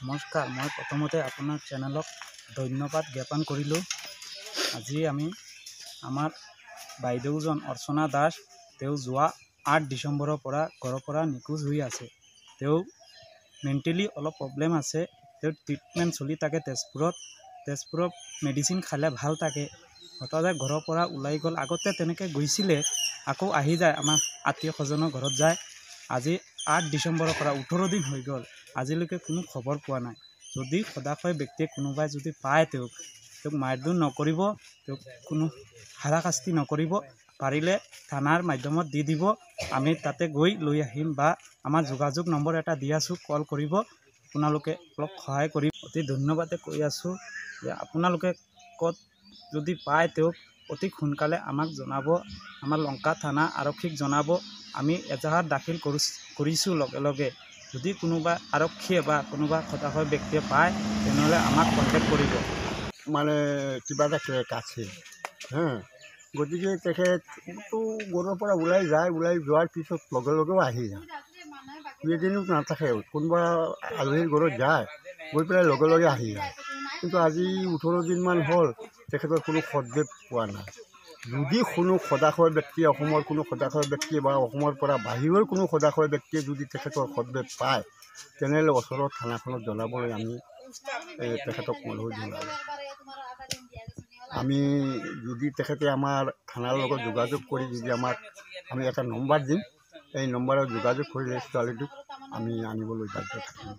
নমস্কাৰ, মই প্ৰথমতে আপোনাৰ চেনেলক ধন্যবাদ জ্ঞাপন কৰিলোঁ। আজি আমি আমাৰ বাইদেউজন অৰ্চনা দাস, তেওঁ যোৱা 8 ডিচেম্বৰৰ পৰা ঘৰৰ পৰা নিখোজ হৈ আছে। তেওঁ মেণ্টেলি অলপ প্ৰব্লেম আছে। তেওঁ ট্ৰিটমেণ্ট চলি থাকে তেজপুৰত মেডিচিন খালে ভাল থাকে। হঠাতে ঘৰৰ পৰা ওলাই গ'ল। আগতে তেনেকৈ গৈছিলে, আকৌ আহি যায়, আমাৰ আত্মীয় স্বজনৰ ঘৰত যায়। আজি 8 ডিচেম্বৰৰ পৰা 18 দিন হৈ গ'ল, আজিলৈকে কোনো খবৰ পোৱা নাই। যদি সদাশয় ব্যক্তিয়ে কোনোবাই যদি পায় তেওঁক মাৰধৰ নকৰিব, তেওঁক কোনো হাৰাশাস্তি নকৰিব, পাৰিলে থানাৰ মাধ্যমত দি দিব। আমি তাতে গৈ লৈ আহিম, বা আমাৰ যোগাযোগ নম্বৰ এটা দি আছোঁ, কল কৰিব, আপোনালোকে অলপ সহায় কৰি অতি ধন্যবাদে কৈ আছোঁ যে আপোনালোকে ক'ত যদি পায় তেওঁক অতি সোনকালে আমাক জনাব। আমাৰ লংকা থানা আৰক্ষীক জনাব। আমি এজাহাৰ দাখিল কৰিছোঁ লগে লগে। যদি কোনোবা আৰক্ষীয়ে বা কোনোবা সদাশয় ব্যক্তিয়ে পায় তেনেহ'লে আমাক কণ্টেক্ট কৰিব। মানে কিবা এটা ট্ৰেক আছে, গতিকে তেখেতটো ঘৰৰ পৰা ওলাই যোৱাৰ পিছত লগে লগেও আহি যায়, দুই-এদিনো নাথাকে। কোনোবা আলহীৰ ঘৰত যায়, গৈ পেলাই লগে লগে আহি যায়। কিন্তু আজি 18 দিনমান হ'ল তেখেতৰ কোনো সদবেশ পোৱা নাই। যদি কোনো সদাশয় ব্যক্তিয়ে, অসমৰ কোনো সদাশয় ব্যক্তিয়ে বা অসমৰ পৰা বাহিৰৰ কোনো সদাশয় ব্যক্তিয়ে যদি তেখেতৰ সদবেশ পায়, তেনেহ'লে ওচৰৰ থানাখনত জনাবলৈ আমি তেখেতক অনুৰোধ জনালোঁ। আমি যদি তেখেতে আমাৰ থানাৰ লগত যোগাযোগ কৰি যদি আমি এটা নম্বৰ দিম, এই নম্বৰত যোগাযোগ কৰিলে ছোৱালীটোক আমি আনিবলৈ বাধ্য থাকিম।